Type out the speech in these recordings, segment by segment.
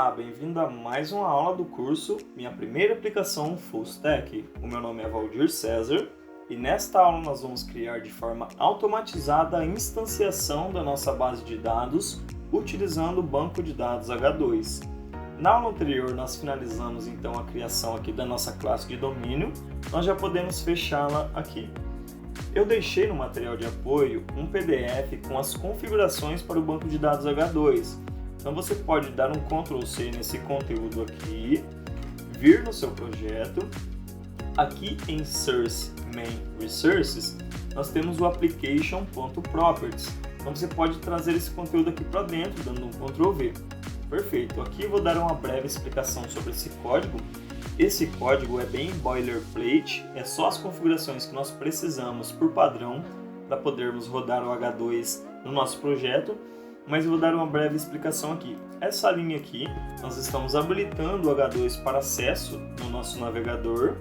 Olá, bem-vindo a mais uma aula do curso Minha Primeira Aplicação Full Stack. O meu nome é Valdir César e nesta aula nós vamos criar de forma automatizada a instanciação da nossa base de dados utilizando o banco de dados H2. Na aula anterior nós finalizamos então a criação aqui da nossa classe de domínio, nós já podemos fechá-la aqui. Eu deixei no material de apoio um PDF com as configurações para o banco de dados H2. Então você pode dar um Ctrl+C nesse conteúdo aqui, vir no seu projeto, aqui em Source Main Resources, nós temos o Application.Properties. Então você pode trazer esse conteúdo aqui para dentro, dando um Ctrl+V. Perfeito, aqui eu vou dar uma breve explicação sobre esse código. Esse código é bem boilerplate, é só as configurações que nós precisamos por padrão para podermos rodar o H2 no nosso projeto. Mas eu vou dar uma breve explicação aqui. Essa linha aqui, nós estamos habilitando o H2 para acesso no nosso navegador.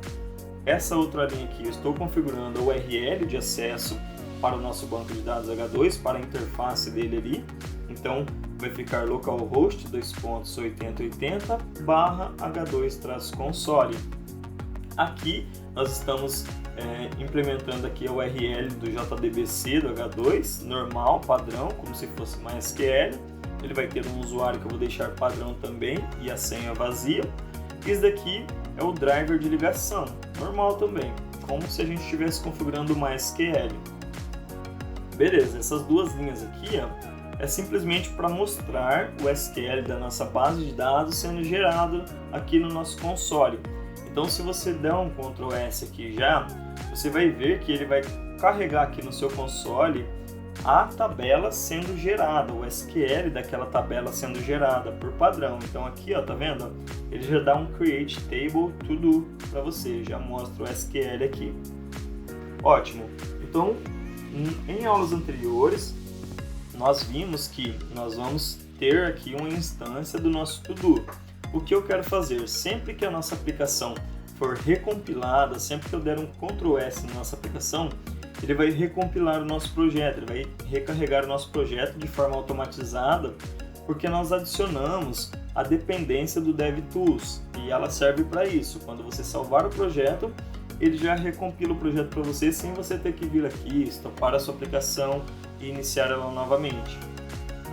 Essa outra linha aqui, eu estou configurando a URL de acesso para o nosso banco de dados H2, para a interface dele ali. Então, vai ficar localhost 2.8080/H2-console. Aqui, nós estamos implementando aqui a URL do JDBC do H2, normal, padrão, como se fosse MySQL. Ele vai ter um usuário que eu vou deixar padrão também e a senha vazia. Esse daqui é o driver de ligação, normal também, como se a gente estivesse configurando o MySQL. Beleza, essas duas linhas aqui é simplesmente para mostrar o SQL da nossa base de dados sendo gerado aqui no nosso console. Então, se você der um Ctrl+S aqui já, você vai ver que ele vai carregar aqui no seu console a tabela sendo gerada, o SQL daquela tabela sendo gerada por padrão. Então aqui, ó, tá vendo? Ele já dá um Create Table To Do para você, já mostra o SQL aqui. Ótimo! Então, em aulas anteriores, nós vimos que nós vamos ter aqui uma instância do nosso To Do. O que eu quero fazer? Sempre que a nossa aplicação for recompilada, sempre que eu der um Ctrl+S na nossa aplicação, ele vai recompilar o nosso projeto, ele vai recarregar o nosso projeto de forma automatizada, porque nós adicionamos a dependência do DevTools e ela serve para isso. Quando você salvar o projeto, ele já recompila o projeto para você sem você ter que vir aqui, estopar a sua aplicação e iniciar ela novamente.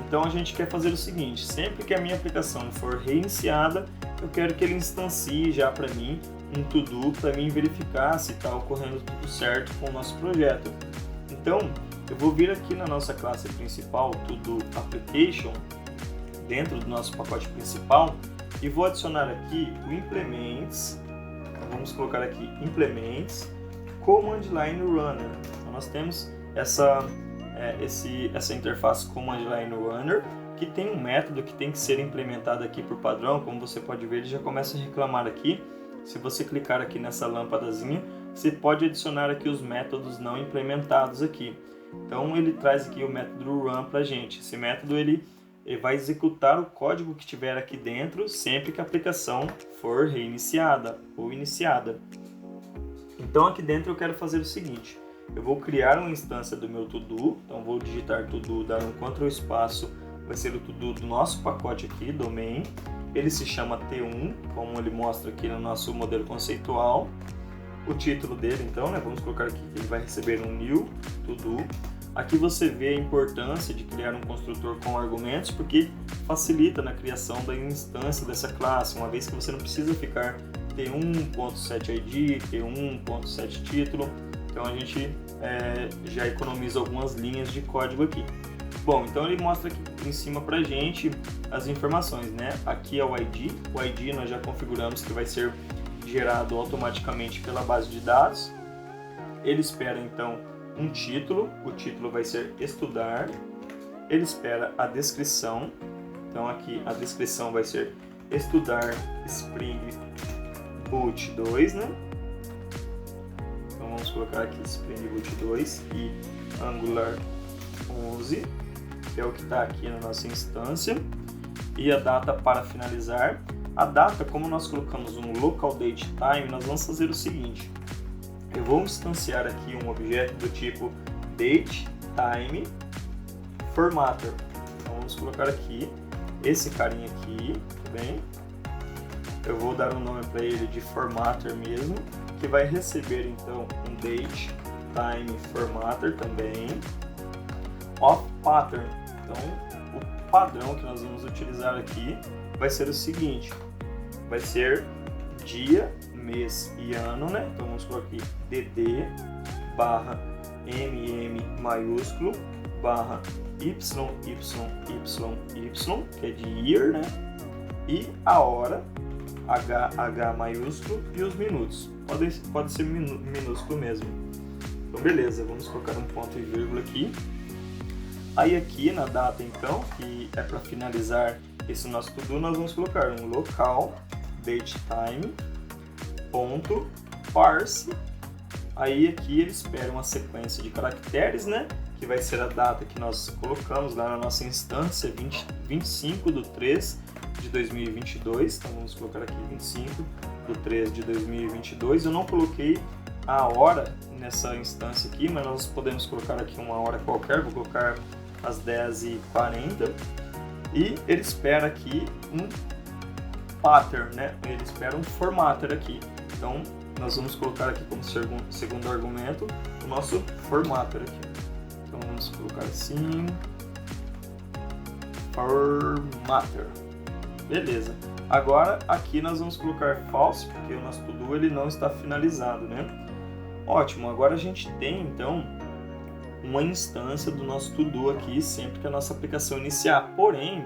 Então a gente quer fazer o seguinte, sempre que a minha aplicação for reiniciada, eu quero que ele instancie já para mim um to-do para mim verificar se está ocorrendo tudo certo com o nosso projeto. Então eu vou vir aqui na nossa classe principal, to-do application, dentro do nosso pacote principal, e vou adicionar aqui o implements, vamos colocar aqui implements command line runner. Então nós temos essa interface command line runner, que tem um método que tem que ser implementado aqui por padrão. Como você pode ver, ele já começa a reclamar aqui. Se você clicar aqui nessa lâmpadazinha, você pode adicionar aqui os métodos não implementados aqui. Então ele traz aqui o método run para a gente. Esse método ele vai executar o código que tiver aqui dentro sempre que a aplicação for reiniciada ou iniciada. Então aqui dentro eu quero fazer o seguinte. Eu vou criar uma instância do meu to-do, então vou digitar to-do, dar um Ctrl espaço, vai ser o to-do do nosso pacote aqui, domain. Ele se chama T1, como ele mostra aqui no nosso modelo conceitual. O título dele, então, vamos colocar aqui que ele vai receber um new to-do. Aqui você vê a importância de criar um construtor com argumentos, porque facilita na criação da instância dessa classe, uma vez que você não precisa ficar T1.setID, T1.setTítulo. Então a gente já economiza algumas linhas de código aqui. Bom, então ele mostra aqui em cima pra gente as informações, Aqui é o ID nós já configuramos que vai ser gerado automaticamente pela base de dados. Ele espera então um título, o título vai ser estudar. Ele espera a descrição, então aqui a descrição vai ser estudar Spring Boot 2, Então vamos colocar aqui Spring Boot 2 e Angular 11, que é o que está aqui na nossa instância, e a data para finalizar. A data, como nós colocamos um local date time, nós vamos fazer o seguinte. Eu vou instanciar aqui um objeto do tipo date time formatter. Então vamos colocar aqui esse carinha aqui, tá bem? Eu vou dar um nome para ele de formatter mesmo, que vai receber então um date time formatter também, of pattern. Então, o padrão que nós vamos utilizar aqui vai ser o seguinte, vai ser dia, mês e ano, né? Então vamos colocar aqui dd barra maiúsculo barra YYYY, que é de year, né? E a hora, H maiúsculo, e os minutos. Pode ser minúsculo mesmo. Então beleza, vamos colocar um ponto e vírgula aqui. Aí aqui na data então, que é para finalizar esse nosso to-do, nós vamos colocar um local datetime ponto parse. Aí aqui ele espera uma sequência de caracteres, né? Que vai ser a data que nós colocamos lá na nossa instância, 25/3 de 2022. Então vamos colocar aqui 25/3 de 2022. Eu não coloquei a hora nessa instância aqui, mas nós podemos colocar aqui uma hora qualquer. Vou colocar às 10h40. E ele espera aqui um pattern, né? Ele espera um formatter aqui. Então nós vamos colocar aqui como segundo argumento o nosso formatter aqui. Então vamos colocar assim, formatter. Beleza. Agora aqui nós vamos colocar false, porque o nosso to-do ele não está finalizado, né? Ótimo. Agora a gente tem então uma instância do nosso to-do aqui sempre que a nossa aplicação iniciar. Porém,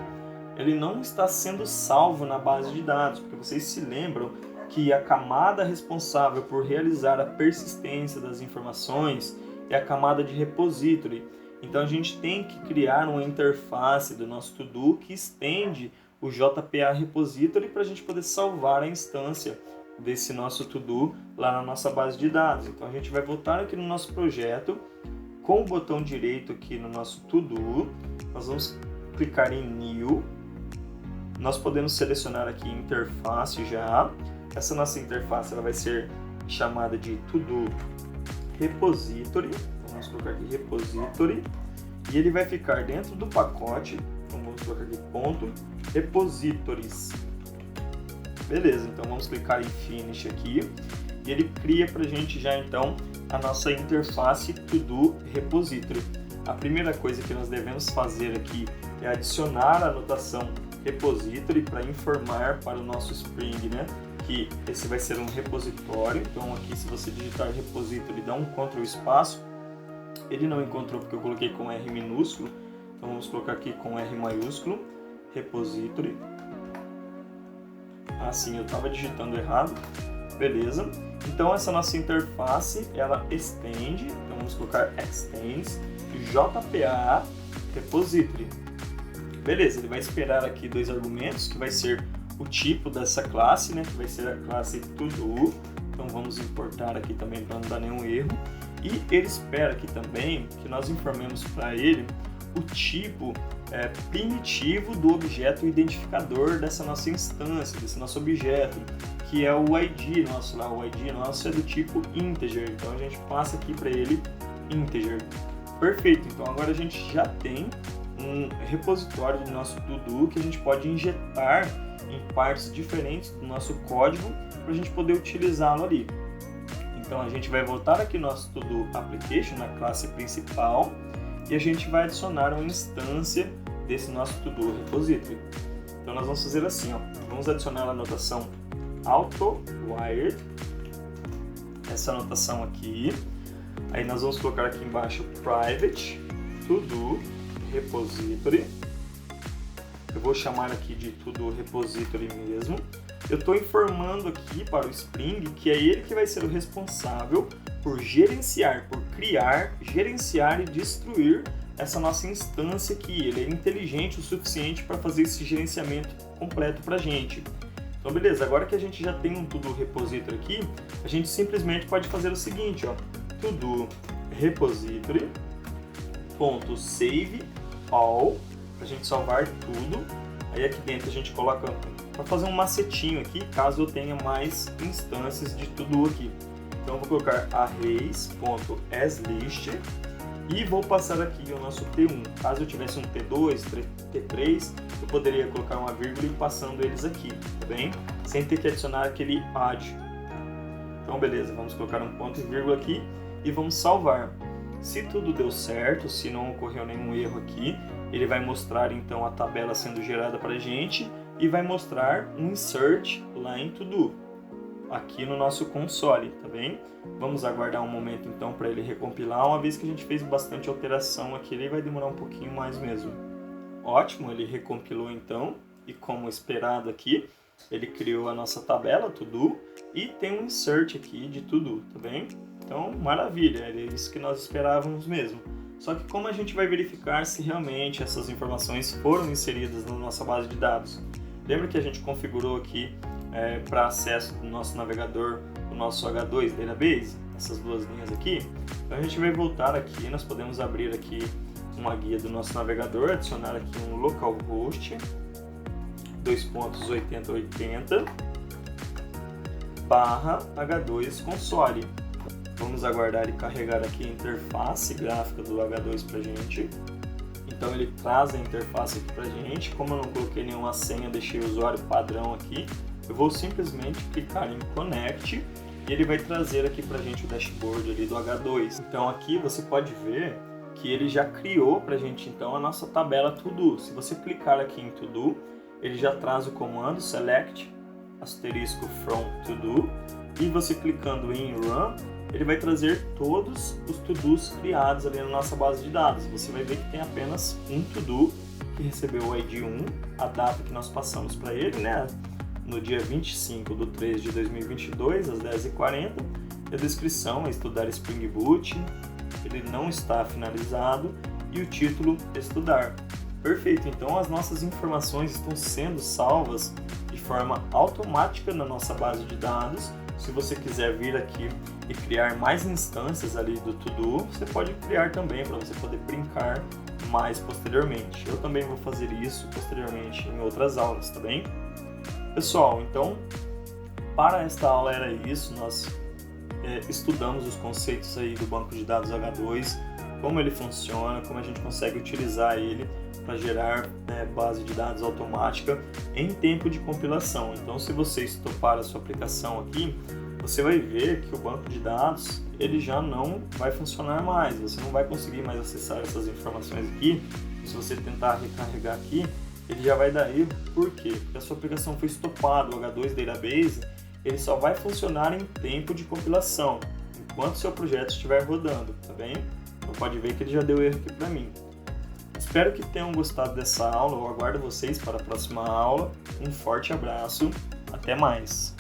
ele não está sendo salvo na base de dados, porque vocês se lembram que a camada responsável por realizar a persistência das informações é a camada de repository. Então a gente tem que criar uma interface do nosso to-do que estende o JPA repository para a gente poder salvar a instância desse nosso to-do lá na nossa base de dados. Então a gente vai voltar aqui no nosso projeto, com o botão direito aqui no nosso to-do, nós vamos clicar em New. Nós podemos selecionar aqui interface já. Essa nossa interface ela vai ser chamada de to-do repository. Então, vamos colocar aqui repository. E ele vai ficar dentro do pacote. Então vamos colocar aqui ponto repositories. Beleza, então vamos clicar em Finish aqui. E ele cria para a gente já então a nossa interface to-do repository. A primeira coisa que nós devemos fazer aqui é adicionar a anotação repository para informar para o nosso Spring, né, que esse vai ser um repositório. Então aqui, se você digitar repository, dá um Ctrl espaço. Ele não encontrou porque eu coloquei com R minúsculo. Então vamos colocar aqui com R maiúsculo, repository. Assim, eu estava digitando errado. Beleza. Então essa nossa interface, ela estende. Então vamos colocar extends JPA repository. Beleza, ele vai esperar aqui dois argumentos, que vai ser o tipo dessa classe, né, que vai ser a classe to-do. Então vamos importar aqui também para não dar nenhum erro. E ele espera aqui também que nós informemos para ele o tipo primitivo do objeto identificador dessa nossa instância, desse nosso objeto, que é o ID nosso lá. O ID nosso é do tipo integer, então a gente passa aqui para ele integer. Perfeito, então agora a gente já tem um repositório do nosso to-do que a gente pode injetar em partes diferentes do nosso código para a gente poder utilizá-lo ali. Então a gente vai voltar aqui no nosso to-do application, na classe principal, e a gente vai adicionar uma instância desse nosso to-do repository. Então nós vamos fazer assim, ó. Vamos adicionar a anotação auto-wired, essa anotação aqui. Aí nós vamos colocar aqui embaixo private to-do repository. Eu vou chamar aqui de to-do repository mesmo. Eu estou informando aqui para o Spring que é ele que vai ser o responsável por gerenciar, por criar, gerenciar e destruir essa nossa instância aqui. Ele é inteligente o suficiente para fazer esse gerenciamento completo para a gente. Então beleza, agora que a gente já tem um to-do repository aqui, a gente simplesmente pode fazer o seguinte, ó, to-do repository .save all, para a gente salvar tudo. Aí aqui dentro a gente coloca para fazer um macetinho aqui, caso eu tenha mais instâncias de to-do aqui. Então eu vou colocar arrays.aslist E vou passar aqui o nosso T1. Caso eu tivesse um T2, T3, eu poderia colocar uma vírgula e ir passando eles aqui, tá bem? Sem ter que adicionar aquele add. Então beleza, vamos colocar um ponto e vírgula aqui e vamos salvar. Se tudo deu certo, se não ocorreu nenhum erro aqui, ele vai mostrar então a tabela sendo gerada para a gente e vai mostrar um insert lá em To-Do, aqui no nosso console, tá bem? Vamos aguardar um momento então para ele recompilar. Uma vez que a gente fez bastante alteração aqui, ele vai demorar um pouquinho mais mesmo. Ótimo, ele recompilou então, e como esperado aqui, ele criou a nossa tabela To-Do e tem um insert aqui de To-Do, tá bem? Então, maravilha, é isso que nós esperávamos mesmo. Só que como a gente vai verificar se realmente essas informações foram inseridas na nossa base de dados? Lembra que a gente configurou aqui para acesso do nosso navegador, o nosso H2 Database, essas duas linhas aqui? Então a gente vai voltar aqui, nós podemos abrir aqui uma guia do nosso navegador, adicionar aqui um localhost 2.8080 /H2 console. Vamos aguardar ele carregar aqui a interface gráfica do H2 pra gente. Então ele traz a interface aqui pra gente. Como eu não coloquei nenhuma senha, deixei o usuário padrão aqui, eu vou simplesmente clicar em Connect e ele vai trazer aqui pra gente o dashboard ali do H2. Então aqui você pode ver que ele já criou pra gente então a nossa tabela To-Do. Se você clicar aqui em To-Do, ele já traz o comando select *from To-Do e você clicando em Run, ele vai trazer todos os To-Dos criados ali na nossa base de dados. Você vai ver que tem apenas um To-Do que recebeu o ID 1, a data que nós passamos para ele, né? No dia 25/3/2022, às 10h40. A descrição é estudar Spring Boot, ele não está finalizado e o título estudar. Perfeito, então as nossas informações estão sendo salvas de forma automática na nossa base de dados. Se você quiser vir aqui e criar mais instâncias ali do To-Do, você pode criar também para você poder brincar mais posteriormente. Eu também vou fazer isso posteriormente em outras aulas, tá bem? Pessoal, então, para esta aula era isso. Nós estudamos os conceitos aí do banco de dados H2, como ele funciona, como a gente consegue utilizar ele para gerar base de dados automática em tempo de compilação. Então, se você estopar a sua aplicação aqui, você vai ver que o banco de dados ele já não vai funcionar mais. Você não vai conseguir mais acessar essas informações aqui. Se você tentar recarregar aqui, ele já vai dar erro. Por quê? Porque a sua aplicação foi estopada. O H2 Database ele só vai funcionar em tempo de compilação, enquanto seu projeto estiver rodando, tá bem? Então pode ver que ele já deu erro aqui para mim. Espero que tenham gostado dessa aula. Eu aguardo vocês para a próxima aula. Um forte abraço. Até mais!